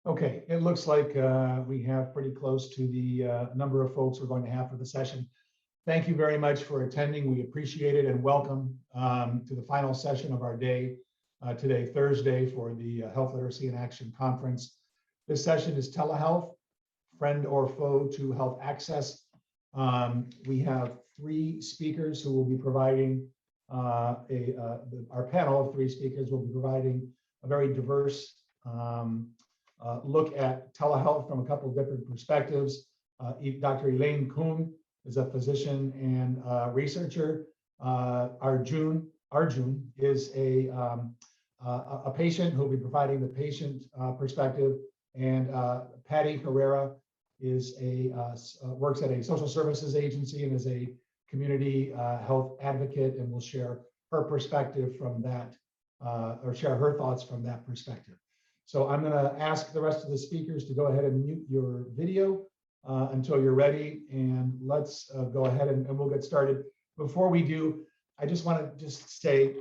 Okay, it looks like we have pretty close to the number of folks we're going to have for the session. Thank you very much for attending. We appreciate it, and welcome to the final session of our day today, Thursday, for the Health Literacy in Action Conference. This session is Telehealth, Friend or Foe to Health Access. We have three speakers who will be providing our panel of three speakers will be providing a very diverse look at telehealth from a couple of different perspectives. Dr. Elaine Kuhn is a physician and researcher. Arjun is a patient who will be providing the patient perspective, and Patty Herrera is works at a social services agency and is a community health advocate, and will share her perspective from that, or share her thoughts from that perspective. So I'm going to ask the rest of the speakers to go ahead and mute your video until you're ready, and let's go ahead and we'll get started. Before we do, I just want to say,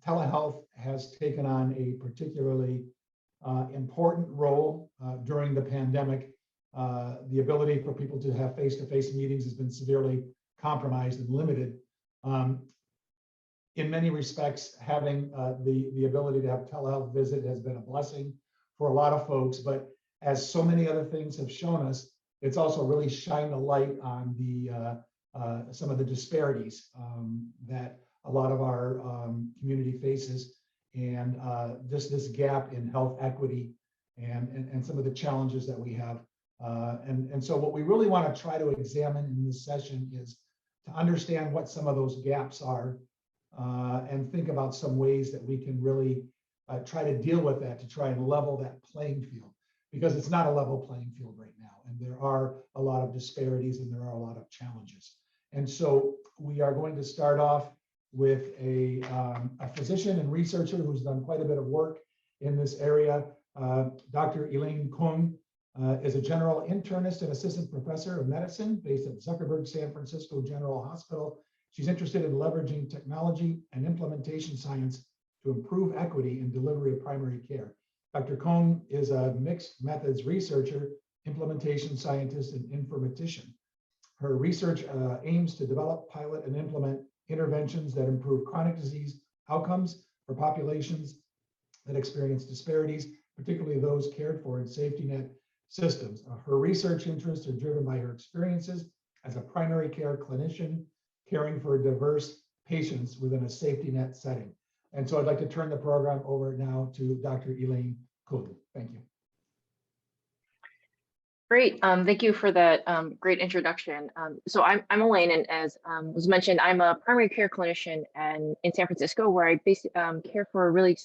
telehealth has taken on a particularly important role during the pandemic. The ability for people to have face-to-face meetings has been severely compromised and limited. In many respects, having the ability to have telehealth visit has been a blessing for a lot of folks, but as so many other things have shown us, it's also really shined a light on some of the disparities that a lot of our community faces, and just this gap in health equity and some of the challenges that we have. And so what we really want to try to examine in this session is to understand what some of those gaps are, and think about some ways that we can really try to deal with that, to try and level that playing field, because it's not a level playing field right now. And there are a lot of disparities and there are a lot of challenges. And so we are going to start off with a physician and researcher who's done quite a bit of work in this area. Dr. Elaine Kuhn is a general internist and assistant professor of medicine based at Zuckerberg San Francisco General Hospital. She's interested in leveraging technology and implementation science to improve equity in delivery of primary care. Dr. Kuhn is a mixed methods researcher, implementation scientist, and informatician. Her research aims to develop, pilot, and implement interventions that improve chronic disease outcomes for populations that experience disparities, particularly those cared for in safety net systems. Her research interests are driven by her experiences as a primary care clinician caring for diverse patients within a safety net setting. And so I'd like to turn the program over now to Dr. Elaine Kuhn. Thank you. Great. Thank you for that great introduction. So I'm Elaine, and as was mentioned, I'm a primary care clinician in San Francisco, where I basically care for a really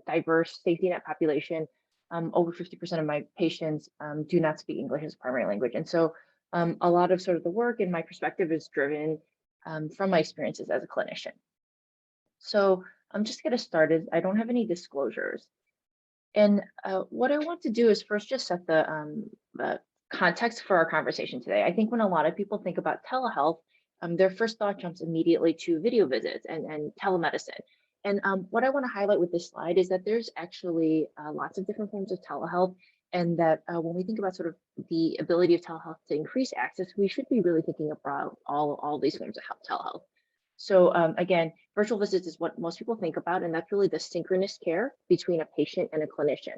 diverse safety net population. Over 50% of my patients do not speak English as a primary language. And so a lot of sort of the work and my perspective is driven from my experiences as a clinician. So just to get us started, I don't have any disclosures. And what I want to do is first just set the context for our conversation today. I think when a lot of people think about telehealth, their first thought jumps immediately to video visits and telemedicine. And what I want to highlight with this slide is that there's actually lots of different forms of telehealth, and that when we think about sort of the ability of telehealth to increase access, we should be really thinking about all these forms of telehealth. So again, virtual visits is what most people think about, and that's really the synchronous care between a patient and a clinician.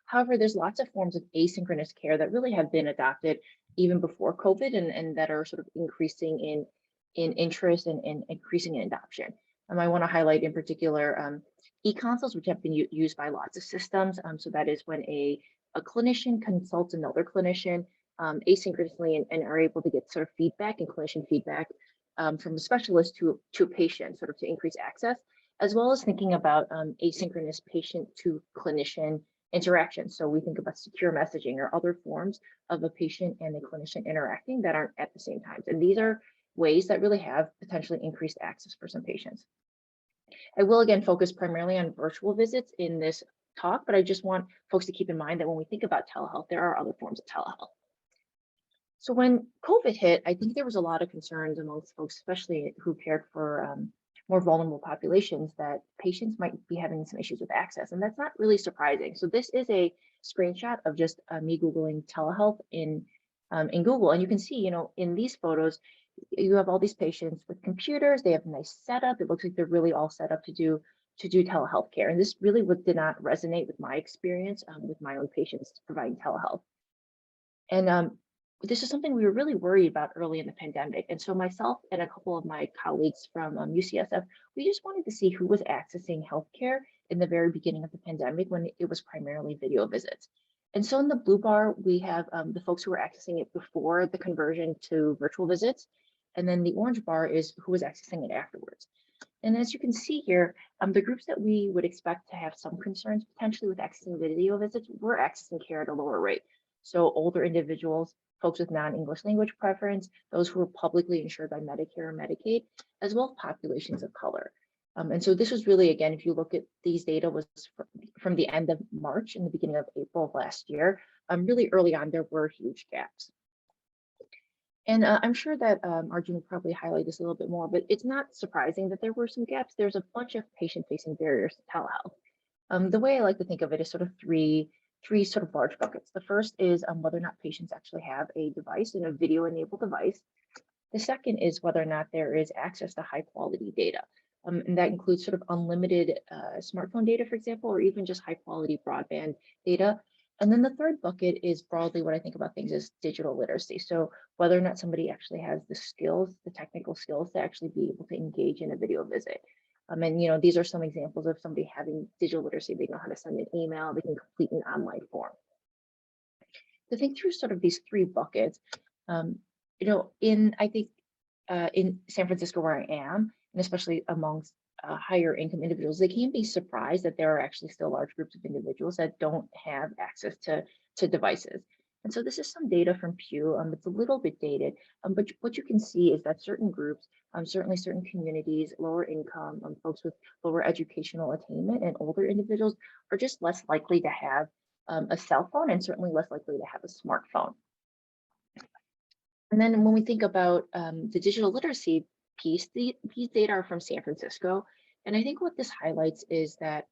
However, there's lots of forms of asynchronous care that really have been adopted even before COVID, and that are sort of increasing in interest and increasing in adoption. I want to highlight in particular e-consults, which have been used by lots of systems. So that is when a clinician consults another clinician asynchronously and are able to get sort of feedback and clinician feedback from a specialist to a patient, sort of to increase access, as well as thinking about asynchronous patient to clinician interaction. So we think about secure messaging or other forms of a patient and a clinician interacting that aren't at the same time. And these are ways that really have potentially increased access for some patients. I will again focus primarily on virtual visits in this talk, but I just want folks to keep in mind that when we think about telehealth, there are other forms of telehealth. So when COVID hit, I think there was a lot of concerns amongst folks, especially who cared for more vulnerable populations, that patients might be having some issues with access. And that's not really surprising. So this is a screenshot of just me Googling telehealth in Google. And you can see, in these photos, you have all these patients with computers. They have a nice setup. It looks like they're really all set up to do telehealth care. And this really did not resonate with my experience with my own patients providing telehealth. And this is something we were really worried about early in the pandemic. And so myself and a couple of my colleagues from UCSF, we just wanted to see who was accessing healthcare in the very beginning of the pandemic when it was primarily video visits. And so in the blue bar, we have the folks who were accessing it before the conversion to virtual visits. And then the orange bar is who was accessing it afterwards. And as you can see here, the groups that we would expect to have some concerns potentially with accessing video visits were accessing care at a lower rate. So older individuals, folks with non-English language preference, those who are publicly insured by Medicare or Medicaid, as well as populations of color. And so this was really, again, if you look at these data, was from the end of March and the beginning of April of last year. Really early on, there were huge gaps. And I'm sure that Arjun will probably highlight this a little bit more, but it's not surprising that there were some gaps. There's a bunch of patient-facing barriers to telehealth. The way I like to think of it is sort of three sort of large buckets. The first is whether or not patients actually have a device and a video-enabled device. The second is whether or not there is access to high-quality data. And that includes sort of unlimited smartphone data, for example, or even just high-quality broadband data. And then the third bucket is broadly what I think about things as digital literacy. So whether or not somebody actually has the skills, the technical skills to actually be able to engage in a video visit. And these are some examples of somebody having digital literacy. They know how to send an email, they can complete an online form. To think through sort of these three buckets, I think in San Francisco where I am, and especially amongst higher income individuals, they can be surprised that there are actually still large groups of individuals that don't have access to devices. And so this is some data from Pew. It's a little bit dated, but what you can see is that certain groups, certainly certain communities, lower income, folks with lower educational attainment and older individuals are just less likely to have a cell phone and certainly less likely to have a smartphone. And then when we think about the digital literacy piece, these data are from San Francisco. And I think what this highlights is that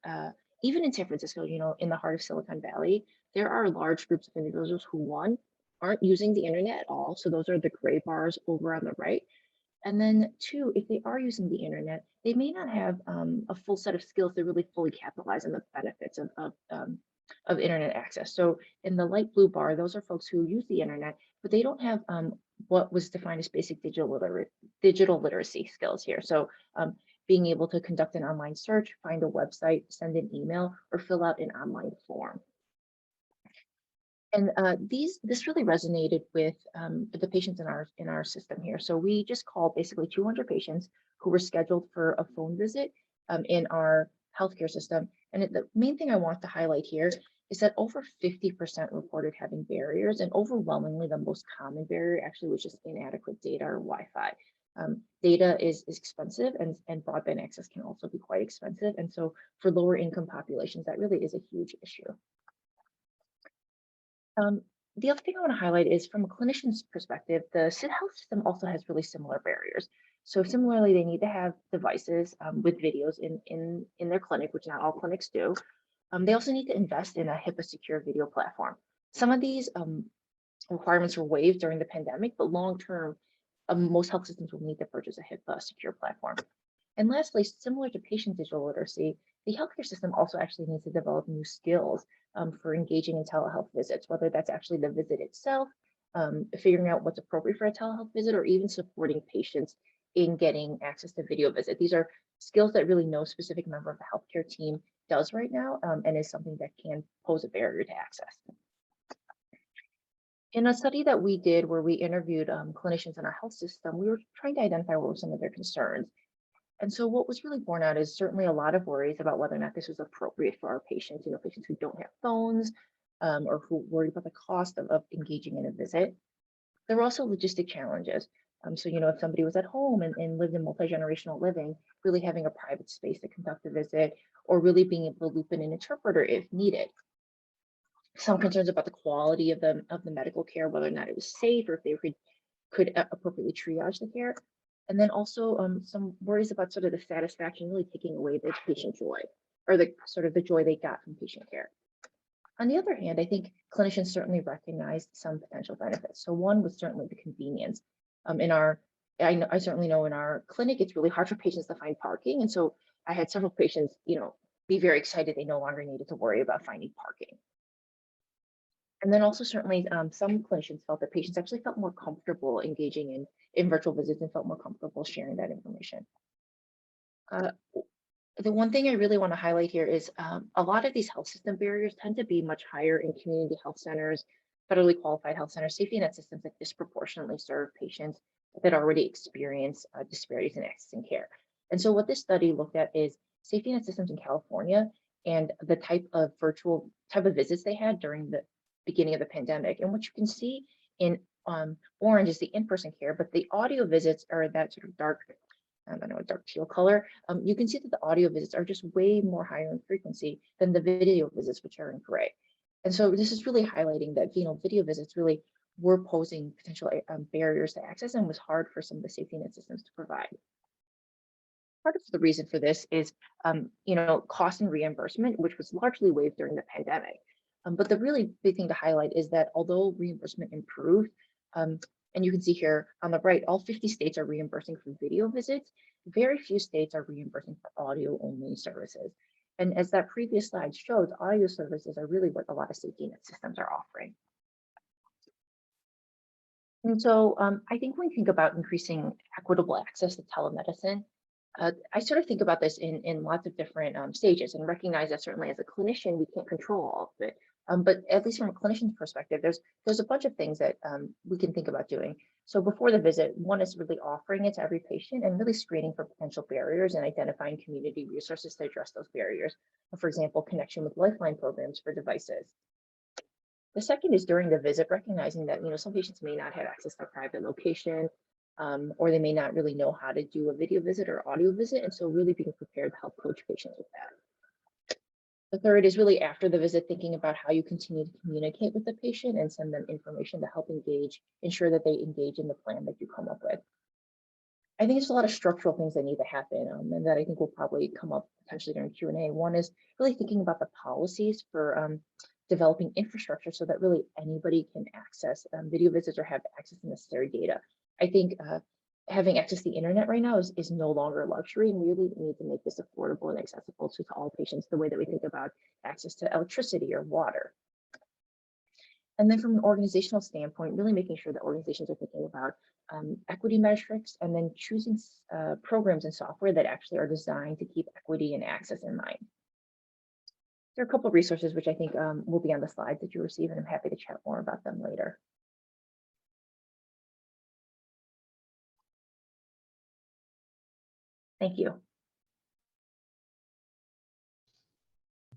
even in San Francisco, in the heart of Silicon Valley, there are large groups of individuals who, one, aren't using the internet at all. So those are the gray bars over on the right. And then two, if they are using the internet, they may not have a full set of skills to really fully capitalize on the benefits of internet access. So in the light blue bar, those are folks who use the internet, but they don't have what was defined as basic digital literacy skills here. So being able to conduct an online search, find a website, send an email, or fill out an online form. And this really resonated with the patients in our system here. So we just called basically 200 patients who were scheduled for a phone visit in our healthcare system. And the main thing I want to highlight here is that over 50% reported having barriers, and overwhelmingly the most common barrier actually was just inadequate data or Wi-Fi. Data is expensive, and broadband access can also be quite expensive. And so for lower income populations, that really is a huge issue. The other thing I want to highlight is from a clinician's perspective, the health system also has really similar barriers. So similarly, they need to have devices with videos in their clinic, which not all clinics do. They also need to invest in a HIPAA secure video platform. Some of these requirements were waived during the pandemic, but long-term, most health systems will need to purchase a HIPAA secure platform. And lastly, similar to patient digital literacy, the healthcare system also actually needs to develop new skills for engaging in telehealth visits, whether that's actually the visit itself, figuring out what's appropriate for a telehealth visit, or even supporting patients in getting access to video visit. These are skills that really no specific member of the healthcare team does right now, and is something that can pose a barrier to access. In a study that we did where we interviewed clinicians in our health system, we were trying to identify what were some of their concerns. And so what was really borne out is certainly a lot of worries about whether or not this was appropriate for our patients, patients who don't have phones or who worried about the cost of engaging in a visit. There were also logistic challenges. So, if somebody was at home and lived in multi-generational living, really having a private space to conduct a visit, or really being able to loop in an interpreter if needed. Some concerns about the quality of the medical care, whether or not it was safe or if they could appropriately triage the care. And then also some worries about sort of the satisfaction really taking away the patient joy or the sort of the joy they got from patient care. On the other hand, I think clinicians certainly recognized some potential benefits. So one was certainly the convenience. I certainly know in our clinic, it's really hard for patients to find parking. And so I had several patients, be very excited they no longer needed to worry about finding parking. And then also certainly some clinicians felt that patients actually felt more comfortable engaging in virtual visits and felt more comfortable sharing that information. Uh, the one thing I really want to highlight here is a lot of these health system barriers tend to be much higher in community health centers, federally qualified health centers, safety net systems that disproportionately serve patients that already experience disparities in access and care. And so what this study looked at is safety net systems in California and the type of visits they had during the beginning of the pandemic. And what you can see in orange is the in-person care, but the audio visits are that sort of dark, I don't know, a dark teal color. You can see that the audio visits are just way more higher in frequency than the video visits, which are in gray. And so this is really highlighting that video visits really were posing potential barriers to access and was hard for some of the safety net systems to provide. Part of the reason for this is, cost and reimbursement, which was largely waived during the pandemic. But the really big thing to highlight is that although reimbursement improved, and you can see here on the right, all 50 states are reimbursing for video visits. Very few states are reimbursing for audio only services. And as that previous slide showed, audio services are really what a lot of safety net systems are offering. And so I think when we think about increasing equitable access to telemedicine, I sort of think about this in lots of different stages and recognize that certainly as a clinician, we can't control all of it. But at least from a clinician's perspective, there's a bunch of things that we can think about doing. So before the visit, one is really offering it to every patient and really screening for potential barriers and identifying community resources to address those barriers. For example, connection with lifeline programs for devices. The second is during the visit, recognizing that some patients may not have access to a private location, or they may not really know how to do a video visit or audio visit, and so really being prepared to help coach patients with that. The third is really after the visit, thinking about how you continue to communicate with the patient and send them information to help ensure that they engage in the plan that you come up with. I think there's a lot of structural things that need to happen, and that I think will probably come up potentially during Q&A. One is really thinking about the policies for developing infrastructure so that really anybody can access video visits or have access to necessary data. I think having access to the internet right now is no longer a luxury, and we really need to make this affordable and accessible to all patients the way that we think about access to electricity or water. And then from an organizational standpoint, really making sure that organizations are thinking about equity metrics and then choosing programs and software that actually are designed to keep equity and access in mind. There are a couple of resources which I think will be on the slides that you receive, and I'm happy to chat more about them later. Thank you.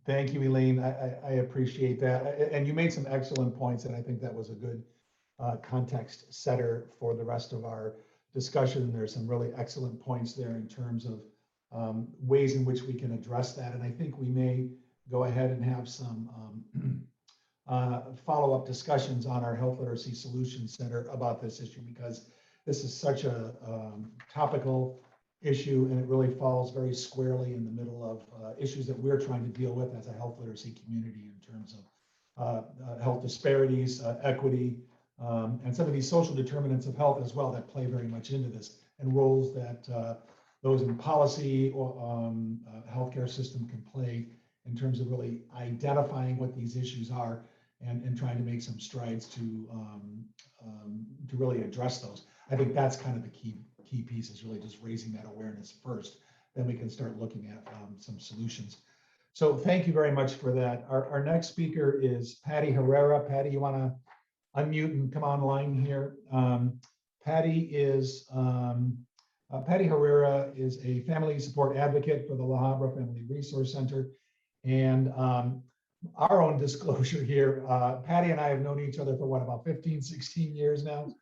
Thank you, Elaine. I appreciate that. And you made some excellent points, and I think that was a good context setter for the rest of our discussion. There's some really excellent points there in terms of ways in which we can address that. And I think we may go ahead and have some follow-up discussions on our Health Literacy Solutions Center about this issue, because this is such a topical issue, and it really falls very squarely in the middle of issues that we're trying to deal with as a health literacy community in terms of health disparities, equity, and some of these social determinants of health as well that play very much into this, and roles that those in policy or healthcare system can play in terms of really identifying what these issues are and trying to make some strides to really address those. I think that's kind of the key piece, is really just raising that awareness first. Then we can start looking at some solutions. So thank you very much for that. Our next speaker is Patty Herrera. Patty, you want to unmute and come online here? Patty Herrera is a family support advocate for the La Habra Family Resource Center. And our own disclosure here, Patty and I have known each other for what, about 15, 16 years now.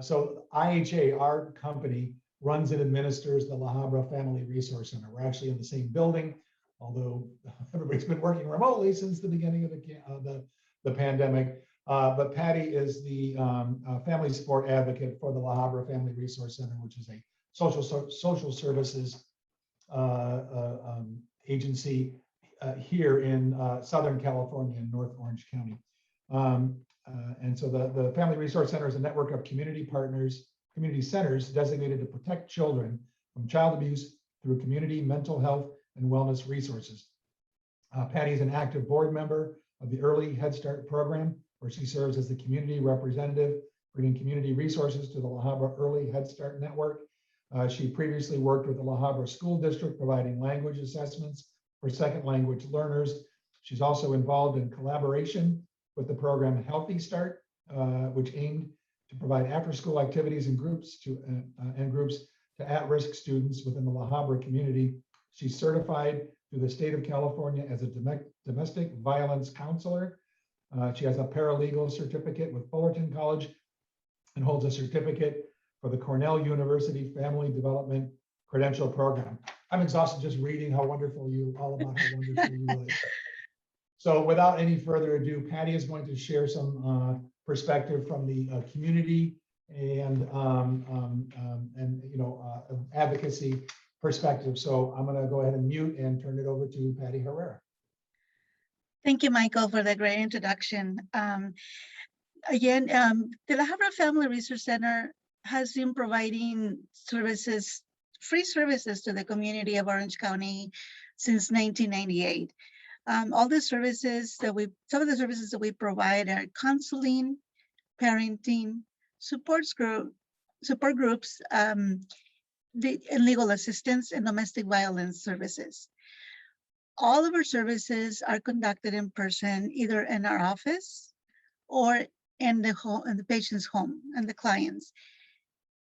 So IHA, our company, runs and administers the La Habra Family Resource Center. We're actually in the same building, although everybody's been working remotely since the beginning of the pandemic. But Patty is the family support advocate for the La Habra Family Resource Center, which is a social services agency here in Southern California in North Orange County. And so the Family Resource Center is a network of community partners, community centers designated to protect children from child abuse through community mental health and wellness resources. Patty is an active board member of the Early Head Start program, where she serves as the community representative, bringing community resources to the La Habra Early Head Start network. She previously worked with the La Habra School District, providing language assessments for second language learners. She's also involved in collaboration with the program Healthy Start, which aimed to provide after-school activities and groups to at-risk students within the La Habra community. She's certified through the state of California as a domestic violence counselor. She has a paralegal certificate with Fullerton College and holds a certificate for the Cornell University Family Development Credential Program. I'm exhausted just reading how wonderful all about how wonderful you are. So without any further ado, Patty is going to share some perspective from the community and advocacy perspective. So I'm going to go ahead and mute and turn it over to Patty Herrera. Thank you, Michael, for that great introduction. Again, the La Habra Family Resource Center has been providing services, free services to the community of Orange County since 1998. All the services that some of the services that we provide are counseling, parenting, support groups, and legal assistance and domestic violence services. All of our services are conducted in person, either in our office or in the home, in the patient's home and the clients.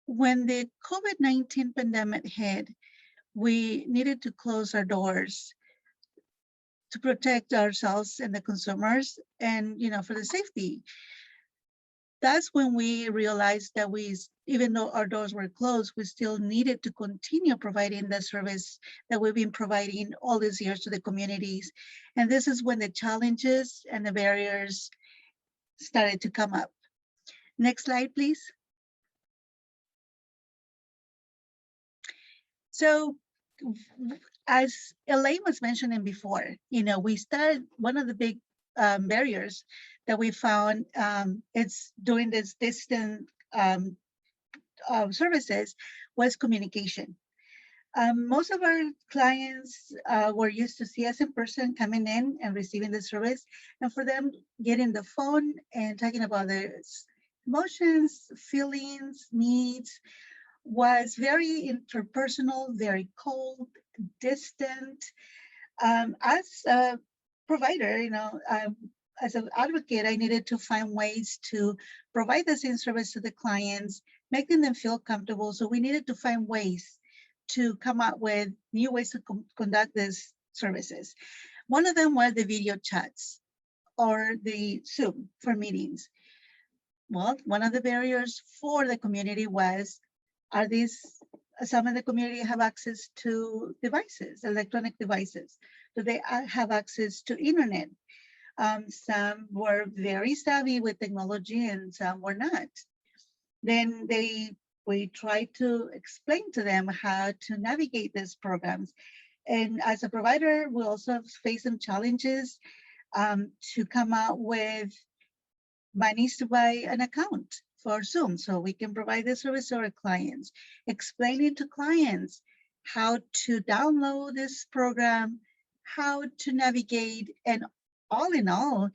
When the COVID-19 pandemic hit, we needed to close our doors to protect ourselves and the consumers, and for the safety. That's when we realized that even though our doors were closed, we still needed to continue providing the service that we've been providing all these years to the communities. And this is when the challenges and the barriers started to come up. Next slide, please. So as Elaine was mentioning before, we started, one of the big barriers that we found it's doing this distant services was communication. Most of our clients were used to see us in person, coming in and receiving the service, and for them getting the phone and talking about their emotions, feelings, needs was very interpersonal, very cold, distant. As a provider, as an advocate, I needed to find ways to provide the same service to the clients, making them feel comfortable. So we needed to find ways to come up with new ways to conduct these services. One of them was the video chats or the Zoom for meetings. Well, one of the barriers for the community was, some of the community have access to devices, electronic devices? Do they have access to internet? Some were very savvy with technology and some were not. Then we tried to explain to them how to navigate these programs. And as a provider, we also face some challenges to come out with monies to buy an account for Zoom so we can provide the service to our clients, explaining to clients how to download this program, how to navigate, and all in all,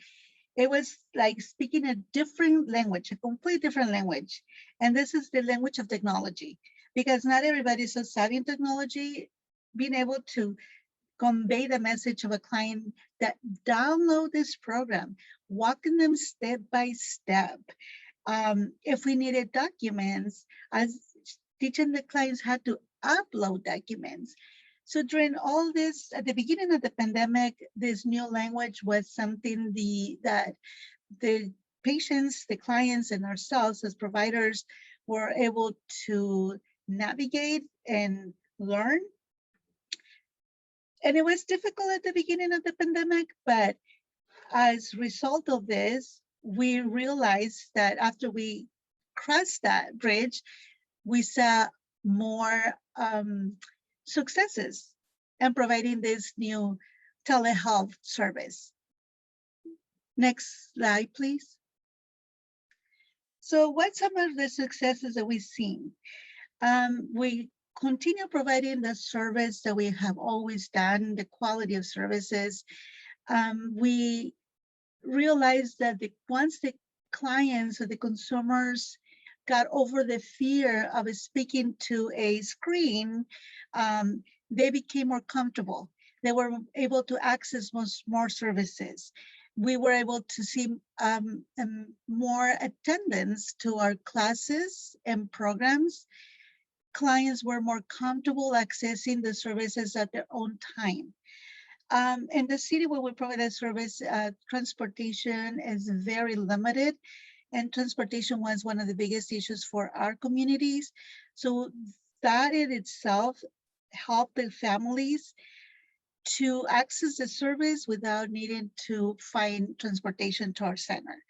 it was like speaking a different language, a complete different language. And this is the language of technology, because not everybody is so savvy in technology. Being able to convey the message of a client that download this program, walking them step by step. If we needed documents, as teaching the clients how to upload documents. So during all this, at the beginning of the pandemic, this new language was something that the patients, the clients, and ourselves as providers were able to navigate and learn. And it was difficult at the beginning of the pandemic, but as a result of this, we realized that after we crossed that bridge, we saw more successes and providing this new telehealth service. Next slide, please. So what's some of the successes that we've seen? We continue providing the service that we have always done, the quality of services. We realized that once the clients or the consumers got over the fear of speaking to a screen, they became more comfortable. They were able to access more services. We were able to see more attendance to our classes and programs. Clients were more comfortable accessing the services at their own time. In the city where we provide that service, transportation is very limited, and transportation was one of the biggest issues for our communities. So that in itself helped the families to access the service without needing to find transportation to our center.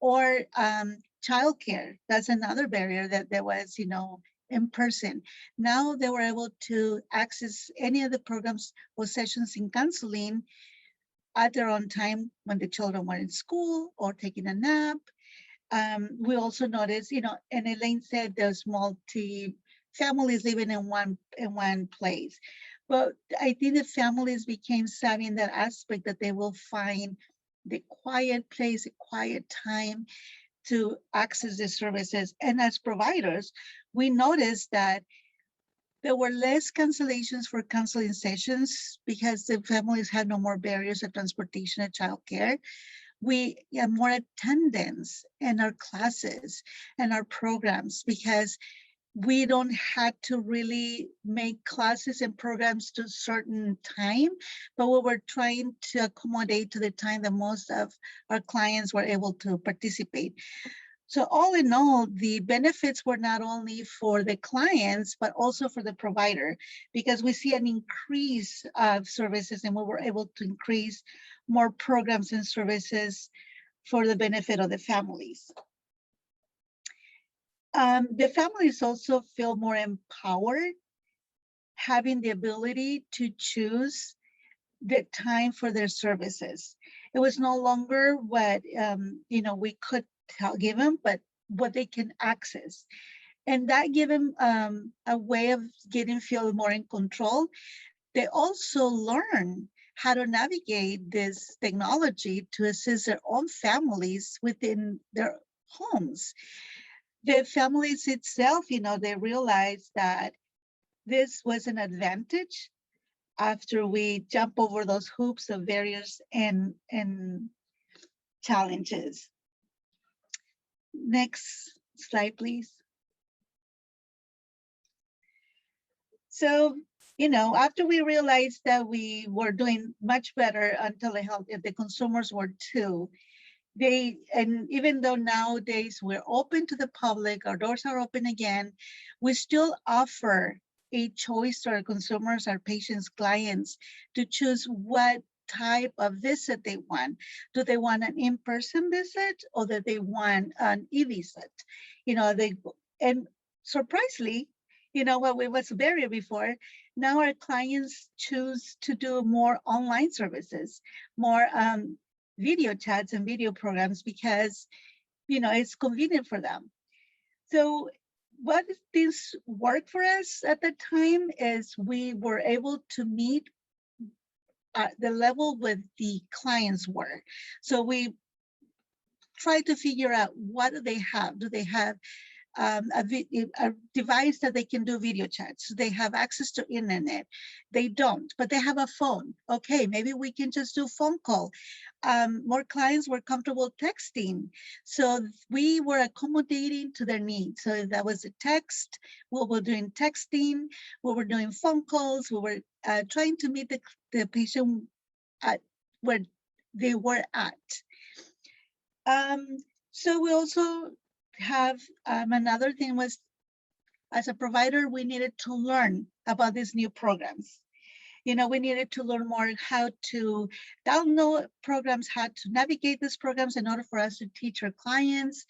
Or childcare, that's another barrier that there was, in person. Now they were able to access any of the programs or sessions in counseling at their own time when the children were in school or taking a nap. We also noticed, and Elaine said there's families living in one place. But I think the families became savvy in that aspect, that they will find the quiet place, a quiet time to access the services. And as providers, we noticed that there were less cancellations for counseling sessions because the families had no more barriers of transportation and childcare. We had more attendance in our classes and our programs because we don't have to really make classes and programs to a certain time, but we were trying to accommodate to the time that most of our clients were able to participate. So all in all, the benefits were not only for the clients, but also for the provider, because we see an increase of services and we were able to increase more programs and services for the benefit of the families. The families also feel more empowered, having the ability to choose the time for their services. It was no longer what we could give them, but what they can access. And that gave them a way of feel more in control. They also learn how to navigate this technology to assist their own families within their homes. The families itself, they realized that this was an advantage after we jump over those hoops of barriers and challenges. Next slide, please. So, after we realized that we were doing much better on telehealth, if the consumers were too, and even though nowadays we're open to the public, our doors are open again, we still offer a choice to our consumers, our patients, clients, to choose what type of visit they want. Do they want an in-person visit, or do they want an e-visit? And surprisingly, what we was a barrier before, now our clients choose to do more online services, more video chats and video programs, because it's convenient for them. So what this worked for us at the time is we were able to meet at the level with the clients were. So we tried to figure out, what do they have? Do they have a device that they can do video chats? Do they have access to internet? They don't, but they have a phone. Okay, maybe we can just do phone call. More clients were comfortable texting. So we were accommodating to their needs. So that was a text, we were doing texting, we were doing phone calls, we were trying to meet the patient at where they were at. So we also have another thing was, as a provider, we needed to learn about these new programs. We needed to learn more how to download programs, how to navigate these programs in order for us to teach our clients.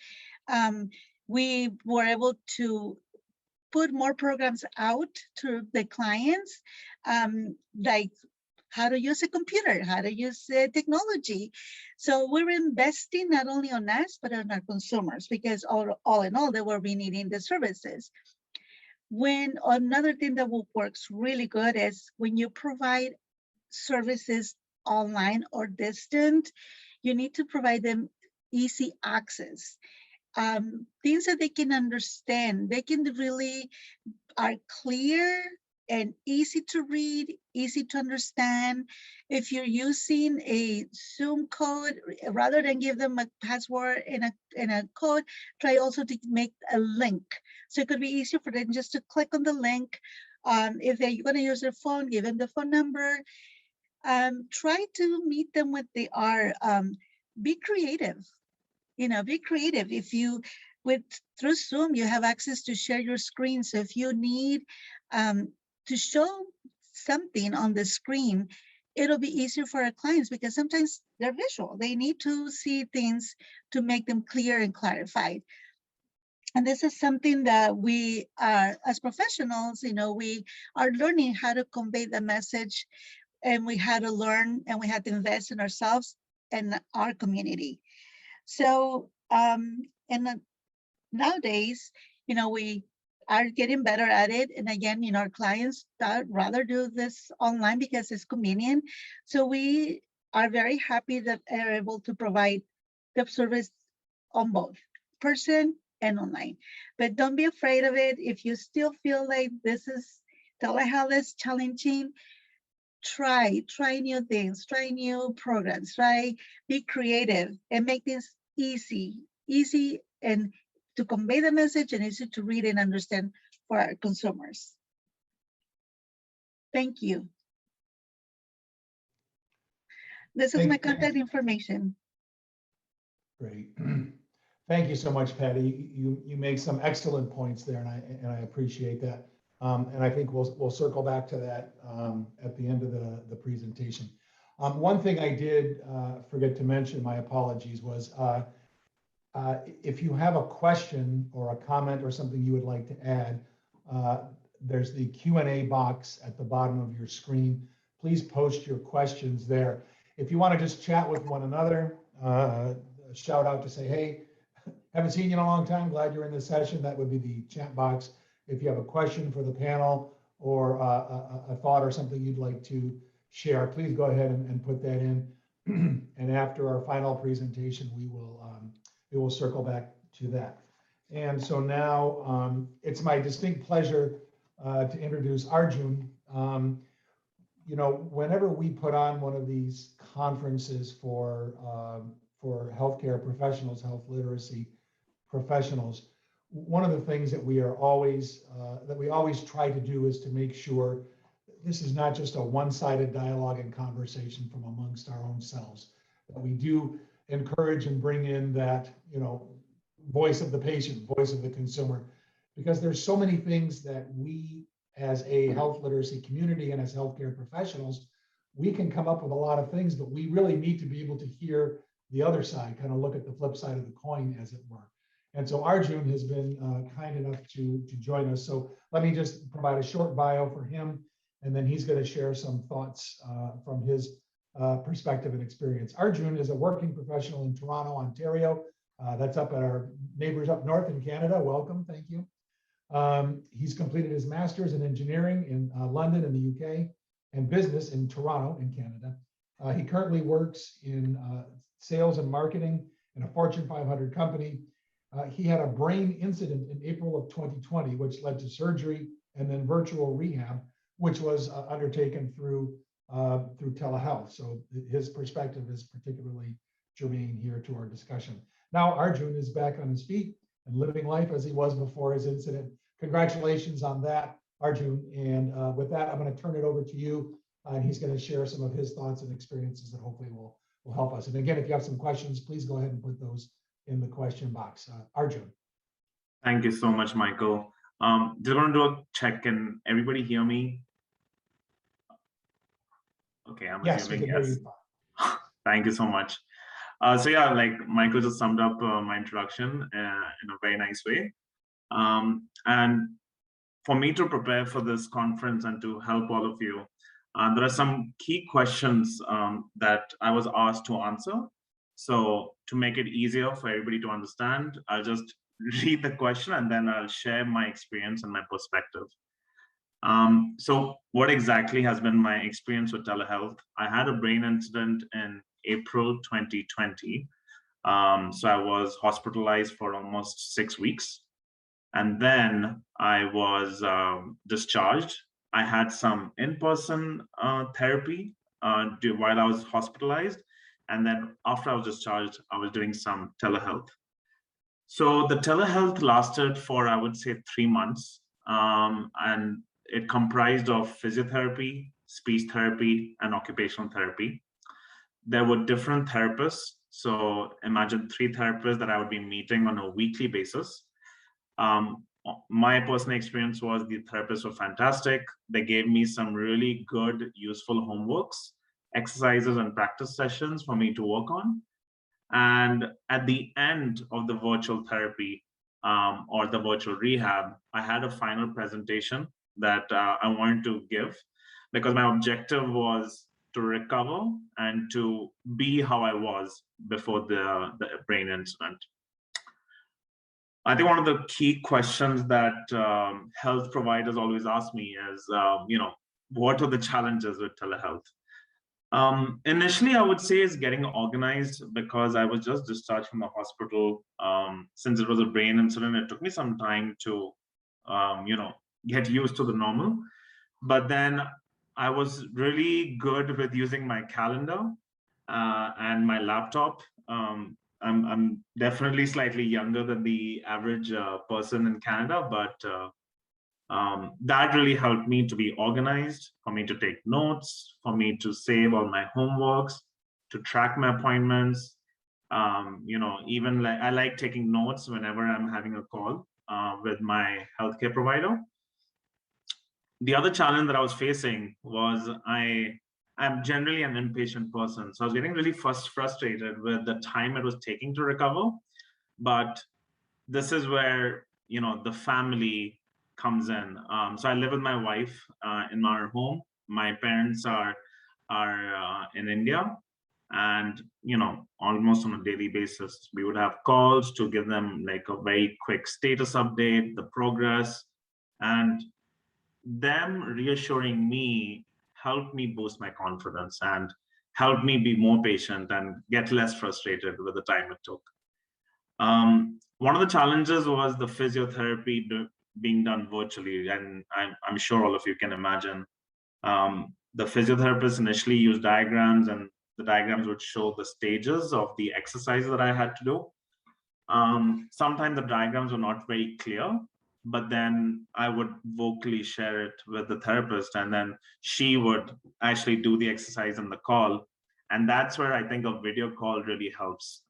We were able to put more programs out to the clients, like how to use a computer, how to use technology. So we're investing not only on us, but on our consumers, because all in all, they will be needing the services. When another thing that works really good is when you provide services online or distant, you need to provide them easy access. Things that they can understand, they can really are clear and easy to read, easy to understand. If you're using a Zoom code, rather than give them a password and a code, try also to make a link. So it could be easier for them just to click on the link. If they're going to use their phone, give them the phone number. Try to meet them where they are. Be creative. Be creative. If you through Zoom, you have access to share your screen. So if you need to show something on the screen, it'll be easier for our clients because sometimes they're visual. They need to see things to make them clear and clarified. And this is something that we are, as professionals, we are learning how to convey the message, and we had to learn and we had to invest in ourselves and our community. So, nowadays, we are getting better at it. And again, our clients rather do this online because it's convenient. So we are very happy that they're able to provide the service on both person and online. But don't be afraid of it. If you still feel like telehealth is challenging, try new things, try new programs, be creative and make this easy and to convey the message and easy to read and understand for our consumers. Thank you. This is my contact information. Great. Thank you so much, Patty. You make some excellent points there, and I appreciate that. And I think we'll circle back to that at the end of the presentation. One thing I did forget to mention, my apologies, was if you have a question or a comment or something you would like to add, there's the Q&A box at the bottom of your screen. Please post your questions there. If you want to just chat with one another, shout out to say, hey, haven't seen you in a long time, glad you're in this session, that would be the chat box. If you have a question for the panel or a thought or something you'd like to share, please go ahead and put that in. And after our final presentation, we will circle back to that. And so now it's my distinct pleasure to introduce Arjun. Whenever we put on one of these conferences for healthcare professionals, health literacy professionals, one of the things that we always try to do is to make sure this is not just a one-sided dialogue and conversation from amongst our own selves, that we do encourage and bring in that, voice of the patient, voice of the consumer, because there's so many things that we as a health literacy community and as healthcare professionals, we can come up with a lot of things, but we really need to be able to hear the other side, kind of look at the flip side of the coin, as it were. And so Arjun has been kind enough to join us. So let me just provide a short bio for him, and then he's going to share some thoughts from his perspective and experience. Arjun is a working professional in Toronto, Ontario. That's up at our neighbors up north in Canada. Welcome, thank you. He's completed his master's in engineering in London in the UK and business in Toronto in Canada. He currently works in sales and marketing in a Fortune 500 company. He had a brain incident in April of 2020, which led to surgery and then virtual rehab, which was undertaken through telehealth. So his perspective is particularly germane here to our discussion. Now Arjun is back on his feet and living life as he was before his incident. Congratulations on that, Arjun. And with that, I'm going to turn it over to you. And he's going to share some of his thoughts and experiences that hopefully will help us. And again, if you have some questions, please go ahead and put those in the question box. Arjun. Thank you so much, Michael. Just want to do a check. Can everybody hear me? Okay, I'm assuming yes. Thank you so much. So yeah, like Michael just summed up my introduction in a very nice way. And for me to prepare for this conference and to help all of you, there are some key questions that I was asked to answer. So to make it easier for everybody to understand, I'll just read the question and then I'll share my experience and my perspective. So what exactly has been my experience with telehealth? I had a brain incident in April 2020. So I was hospitalized for almost 6 weeks. And then I was discharged. I had some in-person therapy while I was hospitalized. And then after I was discharged, I was doing some telehealth. So the telehealth lasted for, I would say, 3 months. And it comprised of physiotherapy, speech therapy, and occupational therapy. There were different therapists. So imagine 3 therapists that I would be meeting on a weekly basis. My personal experience was the therapists were fantastic. They gave me some really good, useful homeworks, exercises, and practice sessions for me to work on. And at the end of the virtual therapy or the virtual rehab, I had a final presentation that I wanted to give because my objective was to recover and to be how I was before the brain incident. I think one of the key questions that health providers always ask me is, what are the challenges with telehealth? Initially, I would say is getting organized because I was just discharged from the hospital. Since it was a brain incident, it took me some time to, get used to the normal. But then I was really good with using my calendar and my laptop. I'm definitely slightly younger than the average person in Canada, but that really helped me to be organized, for me to take notes, for me to save all my homeworks, to track my appointments. Even I like taking notes whenever I'm having a call with my healthcare provider. The other challenge that I was facing was I'm generally an impatient person. So I was getting really frustrated with the time it was taking to recover. But this is where, the family comes in. So I live with my wife in our home. My parents are in India. And, almost on a daily basis, we would have calls to give them like a very quick status update, the progress, and them reassuring me helped me boost my confidence and helped me be more patient and get less frustrated with the time it took. One of the challenges was the physiotherapy being done virtually, and I'm sure all of you can imagine. The physiotherapists initially used diagrams, and the diagrams would show the stages of the exercise that I had to do. Sometimes the diagrams were not very clear, but then I would vocally share it with the therapist, and then she would actually do the exercise in the call. And that's where I think a video call really helps,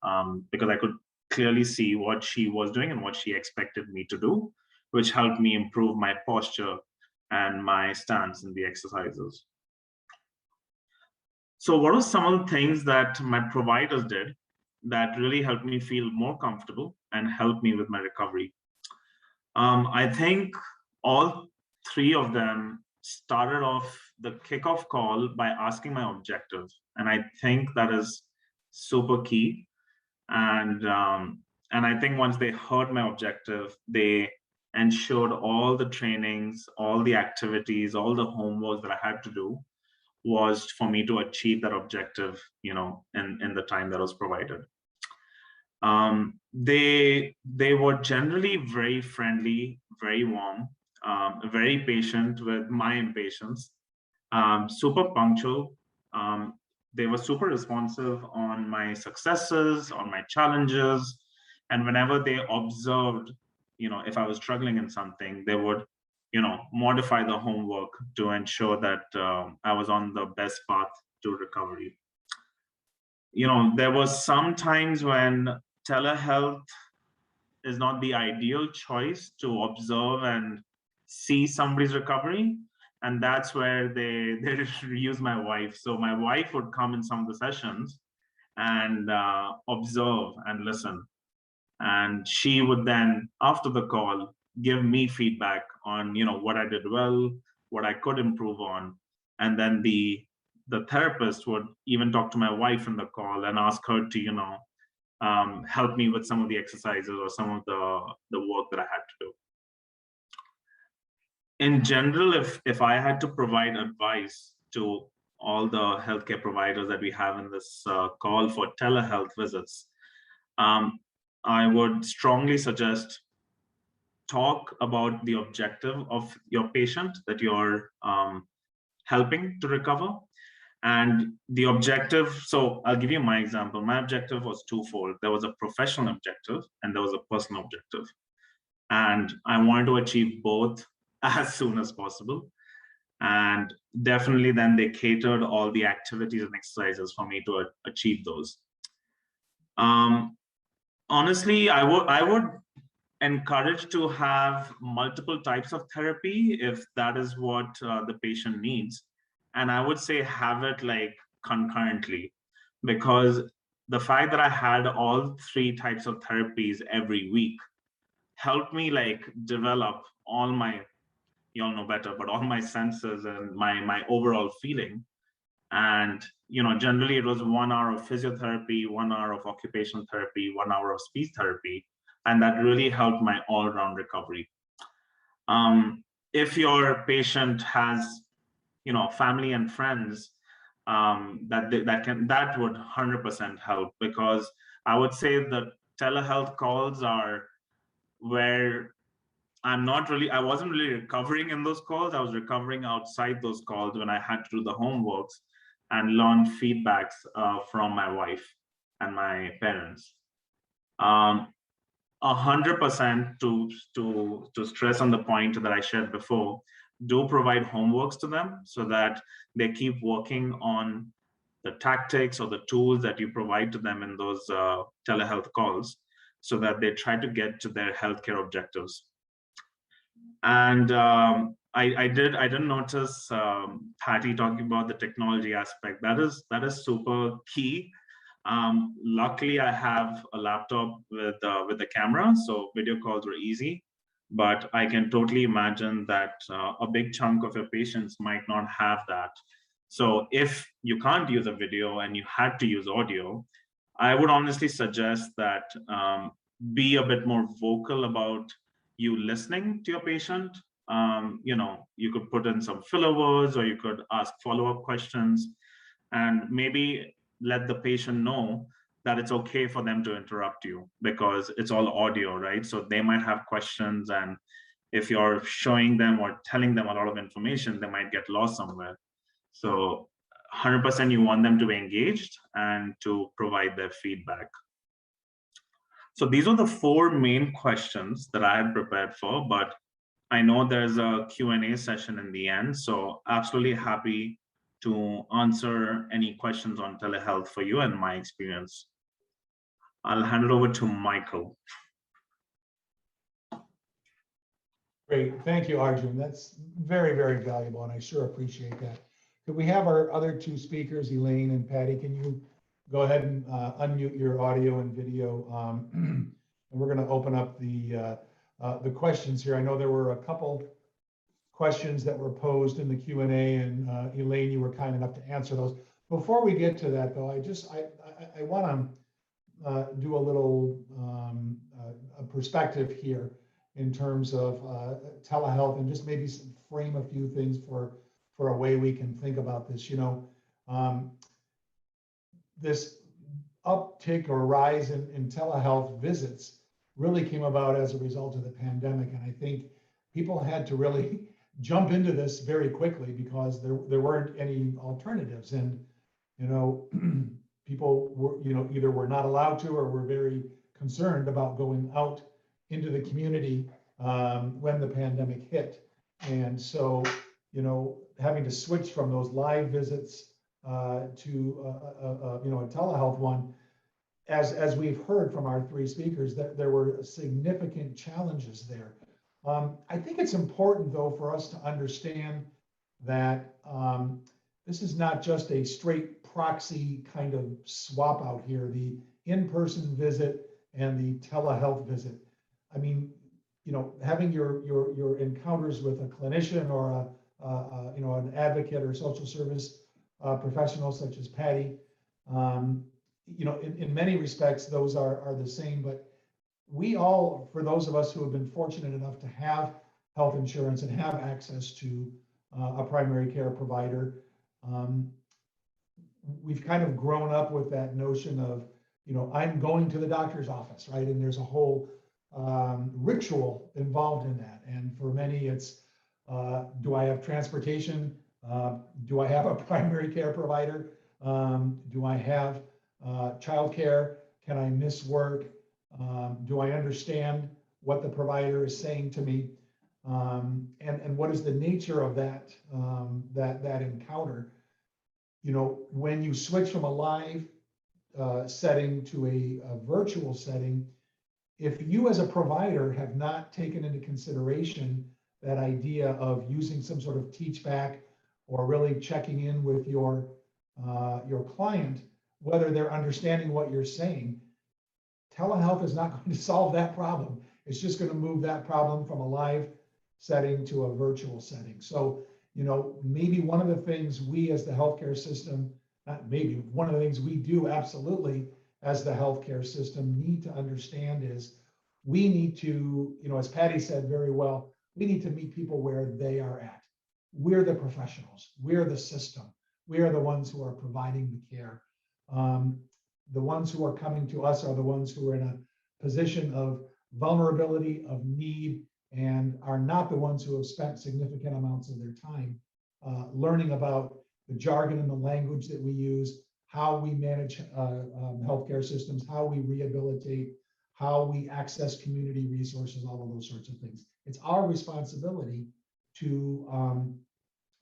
because I could clearly see what she was doing and what she expected me to do, which helped me improve my posture and my stance in the exercises. So what are some of the things that my providers did that really helped me feel more comfortable and helped me with my recovery? I think all 3 of them started off the kickoff call by asking my objective. And I think that is super key. And I think once they heard my objective, they ensured all the trainings, all the activities, all the homework that I had to do was for me to achieve that objective, in the time that was provided. They were generally very friendly, very warm, very patient with my impatience, super punctual. They were super responsive on my successes, on my challenges, and whenever they observed, if I was struggling in something, they would, modify the homework to ensure that I was on the best path to recovery. There was some times when telehealth is not the ideal choice to observe and see somebody's recovery. And that's where they use my wife. So my wife would come in some of the sessions and observe and listen. And she would then, after the call, give me feedback on, what I did well, what I could improve on. And then the therapist would even talk to my wife in the call and ask her to, help me with some of the exercises or some of the work that I had to do. In general, if I had to provide advice to all the healthcare providers that we have in this call for telehealth visits, I would strongly suggest talk about the objective of your patient that you're helping to recover. And the objective, so I'll give you my example. My objective was twofold. There was a professional objective and there was a personal objective. And I wanted to achieve both as soon as possible. And definitely then they catered all the activities and exercises for me to achieve those. Honestly, I would encourage to have multiple types of therapy if that is what the patient needs. And I would say have it like concurrently, because the fact that I had all 3 types of therapies every week helped me like develop all my, you all know better, but all my senses and my overall feeling. And generally it was 1 hour of physiotherapy, 1 hour of occupational therapy, 1 hour of speech therapy, and that really helped my all-round recovery. If your patient has family and friends, that would 100% help, because I would say the telehealth calls are where I wasn't really recovering in those calls. I was recovering outside those calls when I had to do the homeworks and learn feedbacks from my wife and my parents. 100% to stress on the point that I shared before, do provide homeworks to them so that they keep working on the tactics or the tools that you provide to them in those telehealth calls, so that they try to get to their healthcare objectives. And I didn't notice Patty talking about the technology aspect. That is super key. Luckily, I have a laptop with the camera, so video calls were easy. But I can totally imagine that a big chunk of your patients might not have that. So if you can't use a video and you had to use audio, I would honestly suggest that be a bit more vocal about you listening to your patient. You could put in some filler words, or you could ask follow-up questions, and maybe let the patient know that it's okay for them to interrupt you, because it's all audio, right? So they might have questions, and if you're showing them or telling them a lot of information, they might get lost somewhere. So 100% you want them to be engaged and to provide their feedback. So these are the 4 main questions that I had prepared for, but I know there's a Q&A session in the end, so absolutely happy to answer any questions on telehealth for you and my experience. I'll hand it over to Michael. Great, thank you, Arjun. That's very, very valuable, and I sure appreciate that. Could we have our other 2 speakers, Elaine and Patty? Can you go ahead and unmute your audio and video? And we're going to open up the questions here. I know there were a couple questions that were posed in the Q&A, and Elaine, you were kind enough to answer those. Before we get to that, though, I want to do a little perspective here in terms of telehealth, and just maybe frame a few things for a way we can think about this. This uptick or rise in telehealth visits really came about as a result of the pandemic, and I think people had to really jump into this very quickly because there weren't any alternatives, and people were either were not allowed to or were very concerned about going out into the community when the pandemic hit. And so having to switch from those live visits to a telehealth one, as we've heard from our 3 speakers, that there were significant challenges there. I think it's important, though, for us to understand that this is not just a straight proxy kind of swap out here, the in-person visit and the telehealth visit. I mean, having your encounters with a clinician or an advocate or social service professional such as Patty, in many respects, those are the same, but we all, for those of us who have been fortunate enough to have health insurance and have access to a primary care provider, we've kind of grown up with that notion of, I'm going to the doctor's office, right? And there's a whole ritual involved in that. And for many, it's, do I have transportation? Do I have a primary care provider? Do I have childcare? Can I miss work? Do I understand what the provider is saying to me? And what is the nature of that encounter? When you switch from a live setting to a virtual setting, if you as a provider have not taken into consideration that idea of using some sort of teach back or really checking in with your client, whether they're understanding what you're saying, telehealth is not going to solve that problem. It's just going to move that problem from a live setting to a virtual setting. So, maybe one of the things we as the healthcare system, not maybe, one of the things we do absolutely as the healthcare system need to understand is we need to, as Patty said very well, we need to meet people where they are at. We're the professionals. We're the system. We are the ones who are providing the care. The ones who are coming to us are the ones who are in a position of vulnerability, of need, and are not the ones who have spent significant amounts of their time learning about the jargon and the language that we use, how we manage healthcare systems, how we rehabilitate, how we access community resources, all of those sorts of things. It's our responsibility to